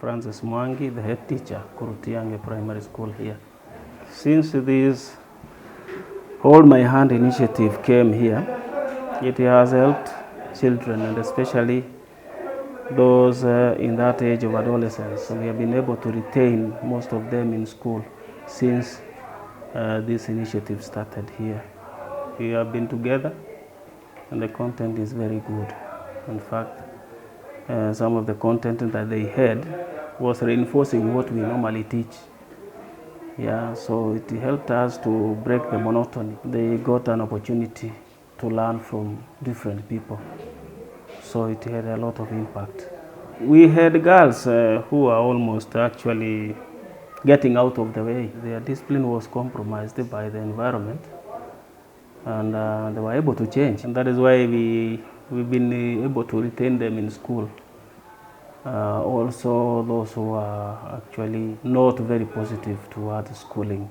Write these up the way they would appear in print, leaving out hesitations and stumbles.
Francis Mwangi, the head teacher, Kurutiange Primary School here. Since this Hold My Hand initiative came here, it has helped children, and especially those in that age of adolescence. So we have been able to retain most of them in school since this initiative started here. We have been together and the content is very good. In fact, some of the content that they had was reinforcing what we normally teach. Yeah, so it helped us to break the monotony. They got an opportunity to learn from different people. So it had a lot of impact. We had girls who are almost actually getting out of the way. Their discipline was compromised by the environment, and they were able to change. And that is why we've been able to retain them in school. Also, those who are actually not very positive towards schooling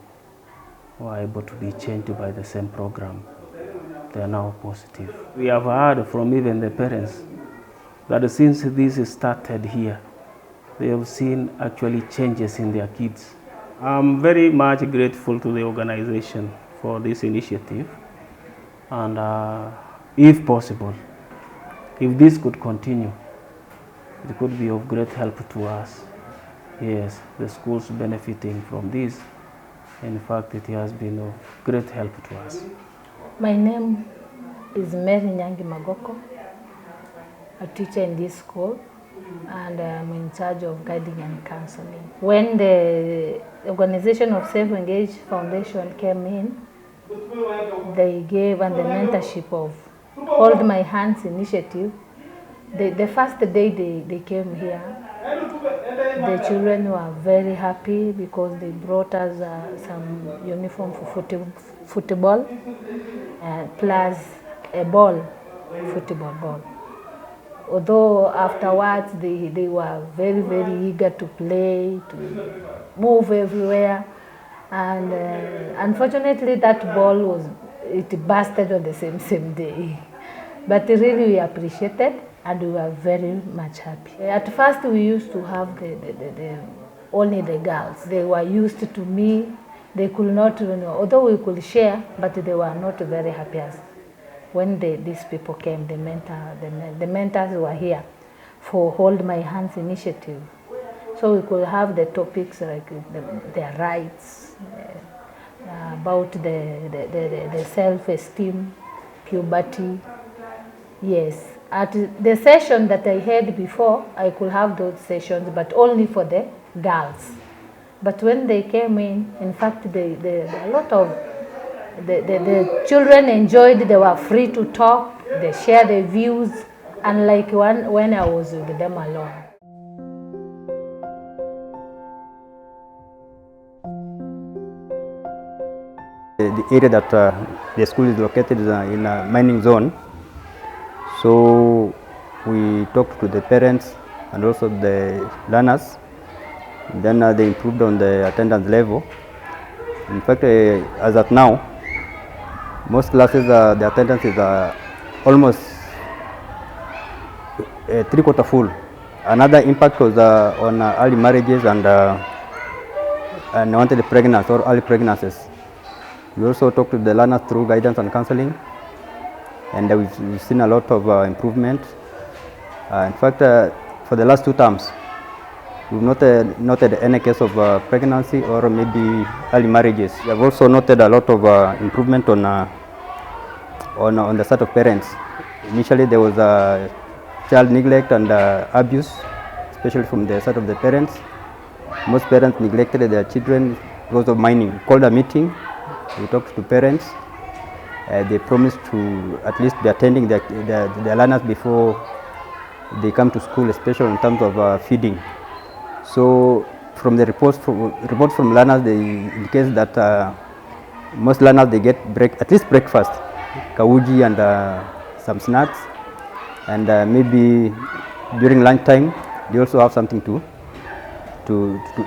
were able to be changed by the same program. They are now positive. We have heard from even the parents that since this started here, they have seen actually changes in their kids. I'm very much grateful to the organization for this initiative, and if possible, if this could continue, it could be of great help to us. Yes, the schools benefiting from this. In fact, it has been of great help to us. My name is Mary Nyangi Magoko, a teacher in this school, and I'm in charge of guiding and counseling. When the organization of Self-Engaged Foundation came in, they gave and the mentorship of Hold My Hands initiative. The first day they came here, the children were very happy because they brought us some uniform for football, plus a ball, football ball. Although afterwards they were very, very eager to play, to move everywhere. And unfortunately that ball it busted on the same day. But really we appreciated and we were very much happy. At first we used to have only the girls. They were used to me. They could not, although we could share, but they were not very happy as when these people came, the mentors were here for Hold My Hands initiative. So we could have the topics like their rights, about the self-esteem, puberty. Yes, at the session that I had before, I could have those sessions, but only for the girls. But when they came in fact, a lot of the children enjoyed. They were free to talk, they shared their views, unlike when I was with them alone. The area that the school is located is in a mining zone. So we talked to the parents and also the learners. Then they improved on the attendance level. In fact, as at now, most classes, the attendance is almost 3/4 full. Another impact was on early marriages and unwanted pregnancy or early pregnancies. We also talked to the learners through guidance and counseling, and we've seen a lot of improvement. In fact, for the last 2 terms, we've not noted any case of pregnancy or maybe early marriages. We have also noted a lot of improvement on the side of parents. Initially, there was child neglect and abuse, especially from the side of the parents. Most parents neglected their children because of mining. We called a meeting. We talked to parents. They promised to at least be attending their learners before they come to school, especially in terms of feeding. So from the reports from learners, they indicate that most learners, they get at least breakfast, kawuji and some snacks, and maybe during lunchtime they also have something to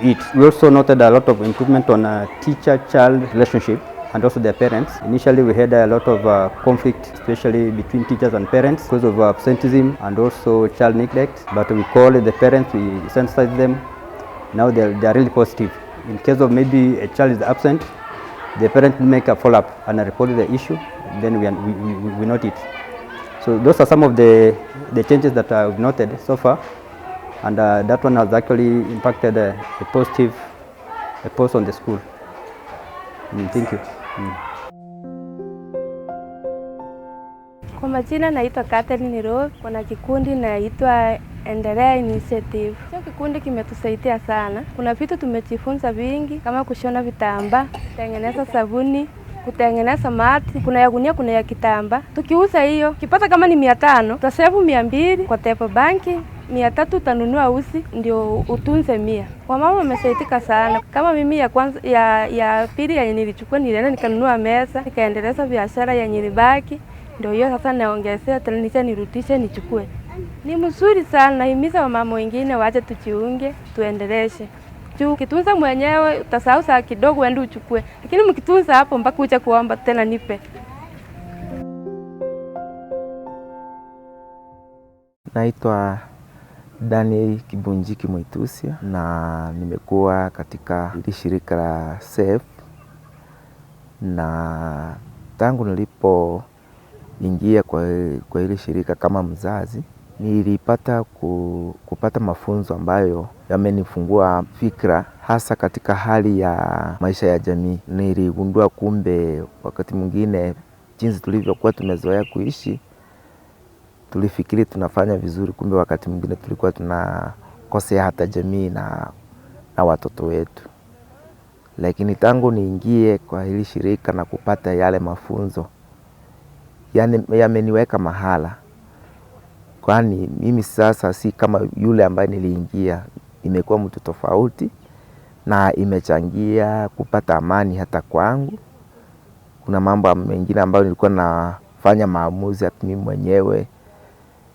eat. We also noted a lot of improvement on teacher-child relationship and also their parents. Initially we had a lot of conflict, especially between teachers and parents because of absenteeism and also child neglect, but we called the parents, we sensitized them, Now they are really positive. In case of maybe a child is absent, the parent will make a follow-up and report the issue, then we note it. So those are some of the changes that I've noted so far, and that one has actually impacted a positive post on the school. Thank you. Kwa majina naitwa Catherine Rose, kuna kikundi naitwa Endelea Initiative. Hicho kikundi kimetusaidia sana. Kuna vitu tumejifunza vingi kama kushona vitambaa, kutengeneza sabuni, kutengeneza mati, kuna ya gunia, kuna ya kitambaa. Tukiuza hiyo, kipata kama ni 500, tutasave 200 kwa tepo banki, 300 utanunua uzi ndio utunze 100. Kwa mama wamesaidika sana. Kama mimi ya kwanza ya pili yenye nilichukua nilienda nikanunua meza, nikaendeleza biashara ya nilibaki. Ndio hiyo sasa naongezea tena nirudishe nichukue. Ni mzuri sana, nahimiza wamama wengine waache tujiunge, tuendeleshe. Juu kitunza mwenyewe utasahau saa kidogo uende uchukue. Lakini mkitunza hapo mpaka uje kuomba tena nipe. Naitwa Daniel Kibunjiki Mwaitusia na nimekuwa katika hili shirika la SAFE, na tangu nilipo ingia kwa hili shirika kama mzazi, nilipata kupata mafunzo ambayo yamenifungua fikra, hasa katika hali ya maisha ya jamii. Niligundua kumbe wakati mwingine jinsi tulivyokuwa tumezoea kuishi, tulifikiri tunafanya vizuri, kumbe wakati mwingine tulikuwa tunakosea hata jamii na watoto wetu. Lakini tangu niingie kwa hili shirika na kupata yale mafunzo, yameniweka mahala. Kwani mimi sasa si kama yule ambaye niliingia, nimekuwa mtu tofauti na imechangia kupata amani hata kwangu. Kuna mambo mengine ambayo nilikuwa nafanya maamuzi hata mimi mwenyewe,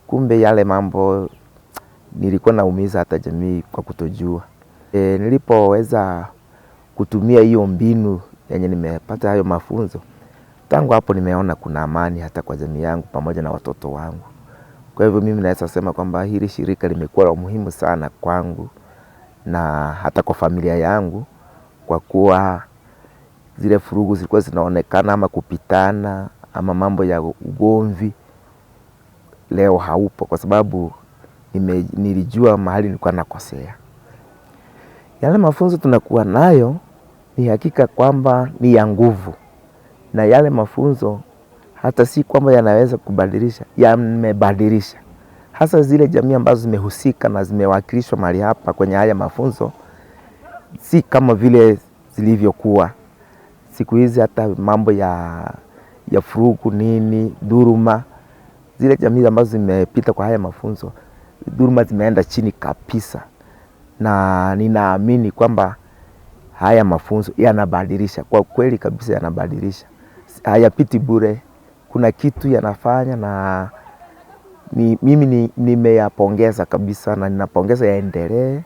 kumbe yale mambo nilikuwa naumiza hata jamii kwa kutojua. Nilipoweza kutumia hiyo mbinu yenye nimepata hayo mafunzo, tangu hapo nimeona kuna amani hata kwa jamii yangu pamoja na watoto wangu. Kwa hivyo mimi naweza sema kwamba hili shirika limekuwa la muhimu sana kwangu na hata kwa familia yangu, kwa kuwa zile furugu zilikuwa zinaonekana ama kupitana ama mambo ya ugomvi leo haupo, kwa sababu nilijua mahali nilikuwa nakosea. Yale mafunzo tunakuwa nayo ni hakika kwamba ni ya nguvu, na yale mafunzo hata si kwamba yanaweza kubadilisha, yamebadilisha. Hasa zile jamii ambazo zimehusika na zimewakilishwa mahali hapa kwenye haya mafunzo, si kama vile zilivyokuwa siku hizi. Hata mambo ya furugu nini, dhuluma, zile jamii ambazo zimepita kwa haya mafunzo, dhuluma zimeenda chini kabisa. Na ninaamini kwamba haya mafunzo yanabadilisha, kwa kweli kabisa yanabadilisha. Hayapiti bure, kuna kitu yanafanya, na mimi nimeyapongeza kabisa, na ninapongeza yaendelee,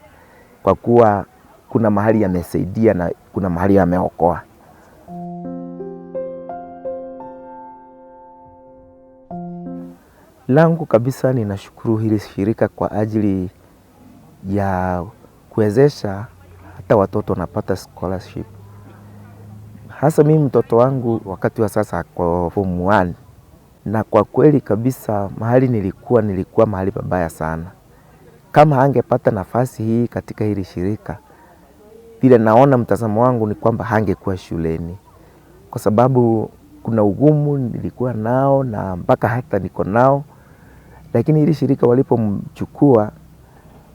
kwa kuwa kuna mahali yamesaidia na kuna mahali yameokoa. Langu kabisa ninashukuru hili shirika kwa ajili ya kuwezesha hata watoto wanapata scholarship. Hasa mimi mtoto wangu wakati wa sasa kwa form 1, na kwa kweli kabisa mahali nilikuwa mahali pabaya sana. Kama hangepata nafasi hii katika hili shirika, vile naona mtazamo wangu ni kwamba hangekuwa shuleni, kwa sababu kuna ugumu nilikuwa nao na mpaka hata niko nao. Lakini hili shirika walipomchukua,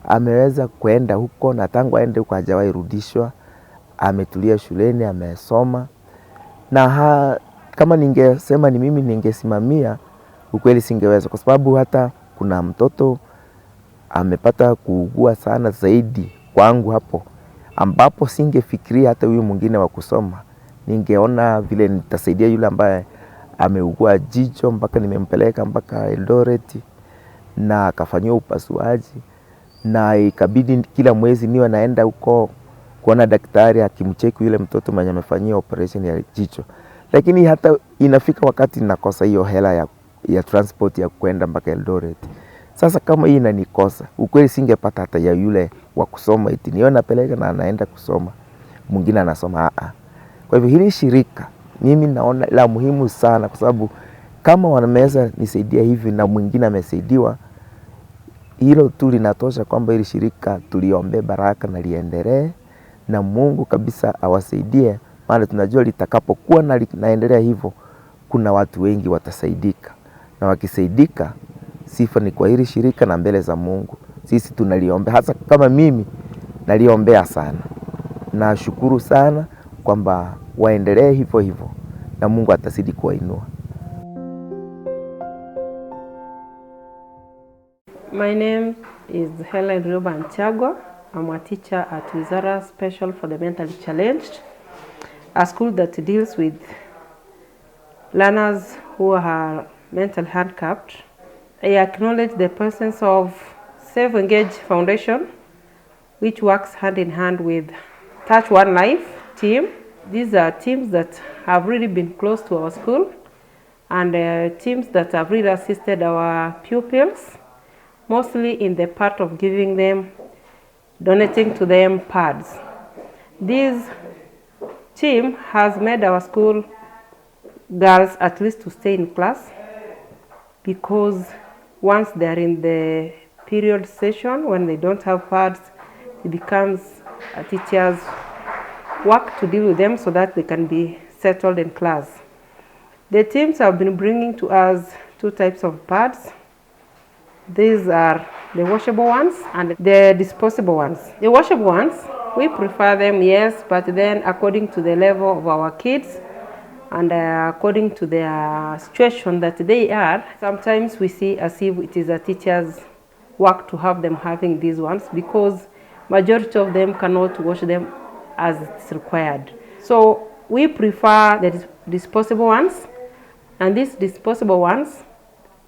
ameweza kwenda huko, na tangu aende huko hajawahi rudishwa. Ametulia shuleni, amesoma. Na kama ningesema ni mimi ningesimamia, ukweli singeweza, kwa sababu hata kuna mtoto amepata kuugua sana zaidi kwangu hapo, ambapo singefikiria hata huyu mwingine wa kusoma. Ningeona vile nitasaidia yule ambaye ameugua jicho, mpaka nimempeleka mpaka Eldoret na akafanywa upasuaji, na ikabidi kila mwezi niwe naenda huko kuona daktari akimcheki yule mtoto mwenye amefanyia operation ya jicho. Lakini hata inafika wakati ninakosa hiyo hela ya transport ya kwenda mpaka Eldoret. Sasa kama hii inanikosa, ukweli singepata hata ya yule wa kusoma eti niyo napeleka na anaenda kusoma, mwingine anasoma. Kwa hivyo hili shirika mimi naona la muhimu sana, kwa sababu kama wanaweza nisaidia hivi na mwingine amesaidiwa, hilo tu linatosha kwamba hili shirika tuliombe baraka na liendelee, na Mungu kabisa awasaidie, maana tunajua litakapokuwa na linaendelea hivyo, kuna watu wengi watasaidika, na wakisaidika sifa ni kwa hili shirika na mbele za Mungu. Sisi tunaliombea, hasa kama mimi naliombea sana. Na shukuru sana kwamba waendelee hivyo hivyo na Mungu atazidi kuwainua. My name is Helen Ruban Chagwa. I'm a teacher at Wizara Special for the Mentally Challenged, a school that deals with learners who are mentally handicapped. I acknowledge the presence of Safe Engage Foundation, which works hand in hand with Touch One Life team. These are teams that have really been close to our school, and teams that have really assisted our pupils, mostly in the part of giving them, donating to them pads. This team has made our school girls at least to stay in class, because once they're in the period session, when they don't have pads, it becomes a teacher's work to deal with them so that they can be settled in class. The teams have been bringing to us 2 types of pads. These are the washable ones and the disposable ones. The washable ones, we prefer them, yes, but then according to the level of our kids and according to their situation that they are, sometimes we see as if it is a teacher's work to have them having these ones, because majority of them cannot wash them as it's required. So we prefer the disposable ones, and these disposable ones,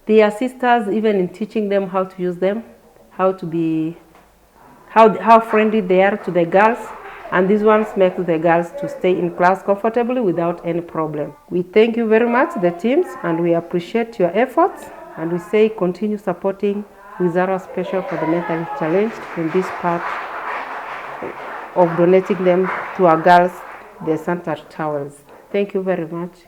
they assist us even in teaching them how to use them, how friendly they are to the girls, and these ones make the girls to stay in class comfortably without any problem. We thank you very much, the teams, and we appreciate your efforts, and we say continue supporting Wizara Special for the Mentally Challenged in this part of donating them to our girls, the Santa Towels. Thank you very much.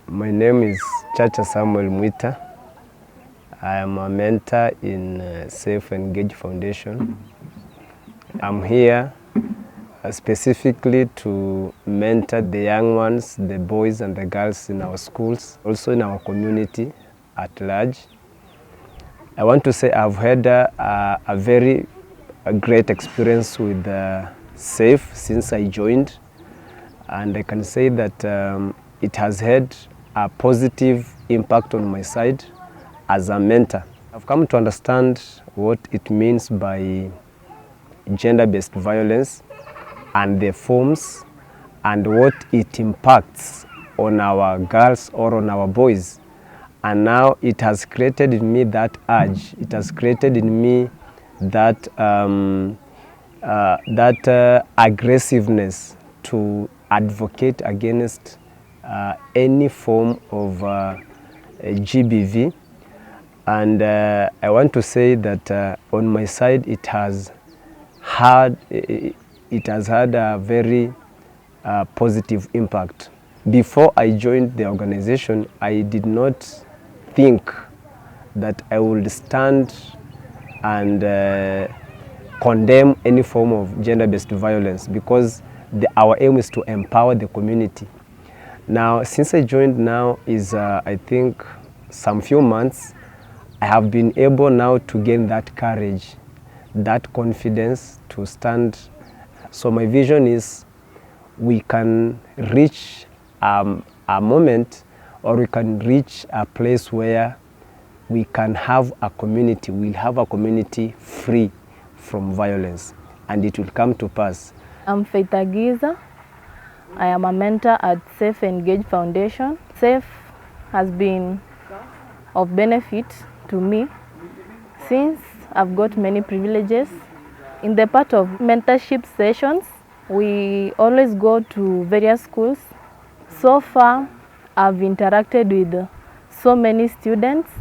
My name is Chacha Samuel Mwita. I am a mentor in Safe Engage Foundation. I'm here specifically to mentor the young ones, the boys and the girls in our schools, also in our community at large. I want to say I've had a very great experience with Safe since I joined, and I can say that it has had a positive impact on my side as a mentor. I've come to understand what it means by gender-based violence and the forms and what it impacts on our girls or on our boys. And now it has created in me that urge, it has created in me that, aggressiveness to advocate against any form of GBV. And I want to say that on my side it has had a very positive impact. Before I joined the organization, I did not think that I would stand and condemn any form of gender-based violence, because our aim is to empower the community. Now, since I joined now is I think some few months, I have been able now to gain that courage, that confidence to stand. So my vision is we can reach a moment, or we can reach a place where we can have a community, we'll have a community free from violence, and it will come to pass. I'm Faith Agiza. I am a mentor at Safe Engage Foundation. Safe has been of benefit to me since I've got many privileges. In the part of mentorship sessions, we always go to various schools. So far, I've interacted with so many students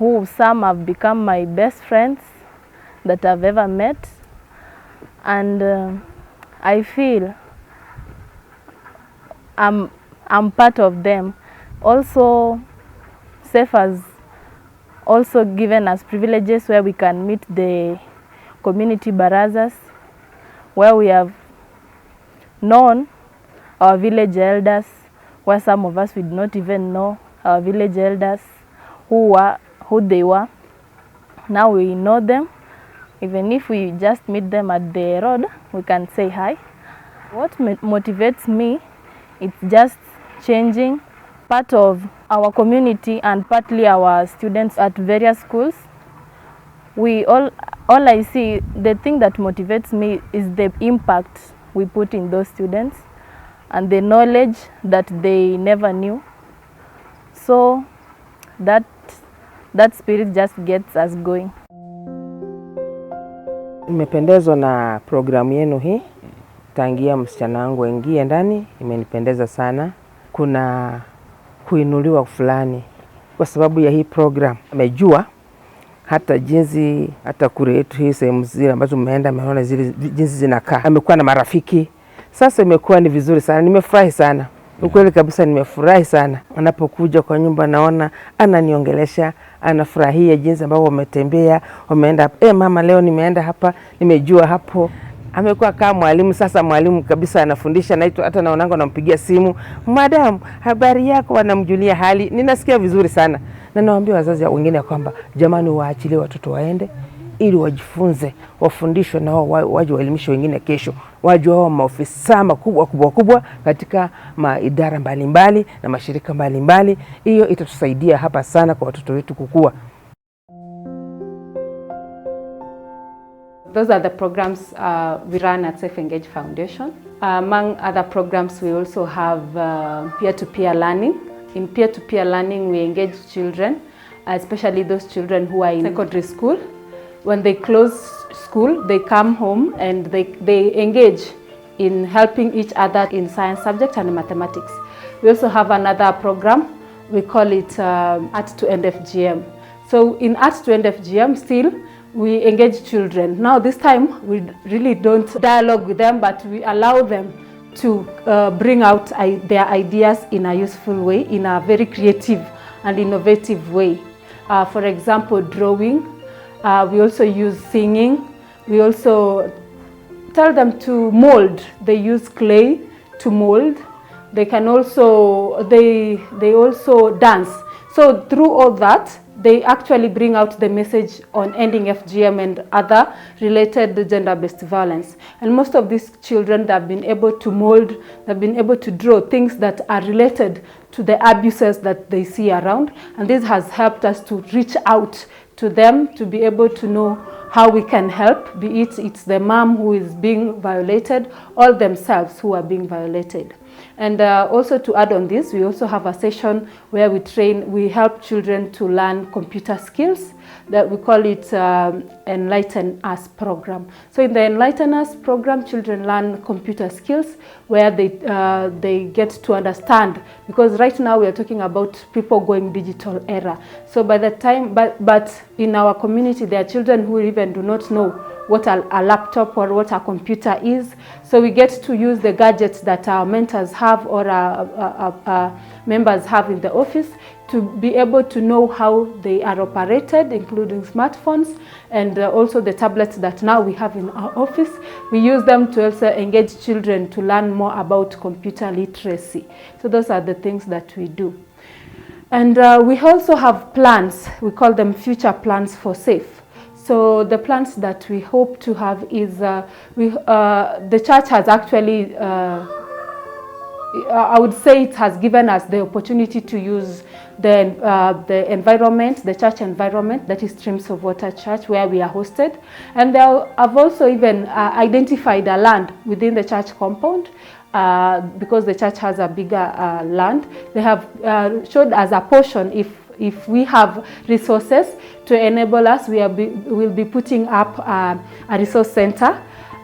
who some have become my best friends that I've ever met, and I feel I'm part of them. Also, SAFE has also given us privileges where we can meet the community barazas, where we have known our village elders, where some of us would not even know our village elders, who they were. Now we know them. Even if we just meet them at the road, we can say hi. What motivates me, it's just changing part of our community and partly our students at various schools. All I see, the thing that motivates me is the impact we put in those students and the knowledge that they never knew. So that spirit just gets us going. Nimependezwa na programu yenu hii. Tangia msichana wangu aingie ndani, imenipendeza sana. Kuna kuinuliwa fulani kwa sababu ya hii program. Amejua hata jinsi, hata kule yetu hii sehemu zile ambazo mmeenda, ameona zile jinsi zinakaa. Amekuwa na marafiki. Sasa imekuwa ni vizuri sana. Nimefurahi sana. Ukweli kabisa nimefurahi sana. Anapokuja kwa nyumba naona ananiongelesha, anafurahia jinsi ambavyo wametembea, wameenda, mama leo nimeenda hapa, nimejua hapo. Amekuwa kama mwalimu sasa, mwalimu kabisa, anafundisha na hata naonanga nampigia simu, "Madam, habari yako?" Wanamjulia hali. Ninasikia vizuri sana. Na nawaambia wazazi wengine kwamba jamani, waachilie watoto waende ili wajifunze, wafundishwe na wao waje waelimishe wengine kesho. Waje wao maofisa makubwa katika maidara mbalimbali na mashirika mbalimbali. Hiyo itatusaidia hapa sana kwa watoto wetu kukua. Those are the programs we run at Safe Engage Foundation. Among other programs, we also have peer-to-peer learning. In peer-to-peer learning, we engage children, especially those children who are in secondary school. When they close school, they come home and they engage in helping each other in science subject and mathematics. We also have another program, we call it Art to End FGM. So in Art to End FGM, still, we engage children. Now this time, we really don't dialogue with them, but we allow them to bring out their ideas in a useful way, in a very creative and innovative way. For example, drawing. We also use singing. We also tell them to mold. They use clay to mold. They can also, they also dance. So through all that, they actually bring out the message on ending FGM and other related gender-based violence. And most of these children, they've been able to mold, they've been able to draw things that are related to the abuses that they see around. And this has helped us to reach out to them, to be able to know how we can help, be it it's the mom who is being violated or themselves who are being violated. And also to add on this, we also have a session where we help children to learn computer skills, that we call it Enlighten Us program. So in the Enlighten Us program, children learn computer skills where they get to understand, because right now we are talking about people going digital era. So by the time, but in our community, there are children who even do not know what a laptop or what a computer is. So we get to use the gadgets that our mentors have or our members have in the office to be able to know how they are operated, including smartphones and also the tablets that now we have in our office. We use them to also engage children to learn more about computer literacy. So those are the things that we do. And we also have plans, we call them future plans for SAFE. So the plans that we hope to have is, the church has actually, I would say it has given us the opportunity to use the environment, the church environment, that is Streams of Water Church, where we are hosted. And they have also even identified a land within the church compound, because the church has a bigger land. They have showed us a portion, if we have resources to enable us, we'll be putting up a resource center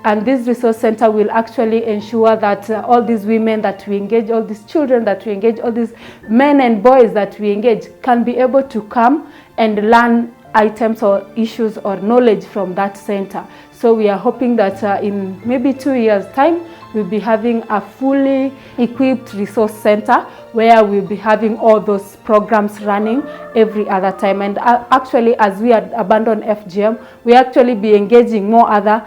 And this resource center will actually ensure that all these women that we engage, all these children that we engage, all these men and boys that we engage can be able to come and learn items or issues or knowledge from that center. So we are hoping that in maybe 2 years' time, we'll be having a fully equipped resource center where we'll be having all those programs running every other time. And actually, as we abandon FGM, we actually be engaging more other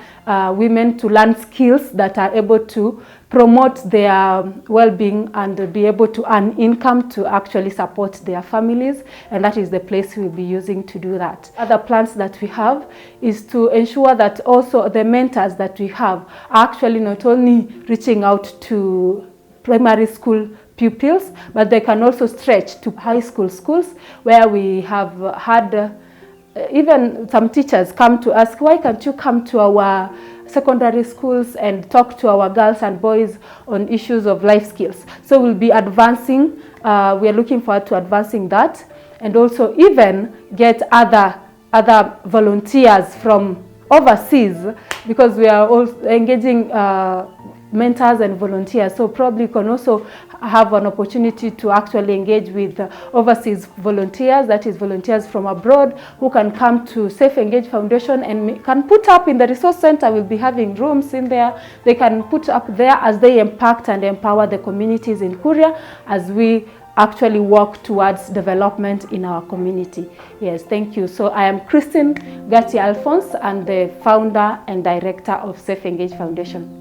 women to learn skills that are able to promote their well-being and be able to earn income to actually support their families, and that is the place we'll be using to do that. Other plans that we have is to ensure that also the mentors that we have are actually not only reaching out to primary school pupils, but they can also stretch to high school schools, where we have had even some teachers come to ask, why can't you come to our secondary schools and talk to our girls and boys on issues of life skills? So we'll be advancing, we are looking forward to advancing that, and also even get other volunteers from overseas, because we are also engaging mentors and volunteers. So probably can also have an opportunity to actually engage with overseas volunteers, that is volunteers from abroad, who can come to Safe Engage Foundation and can put up in the resource center. We'll be having rooms in there. They can put up there as they impact and empower the communities in Kuria as we actually work towards development in our community. Yes, thank you. So I am Christine Gatti Alphonse, and the founder and director of Safe Engage Foundation.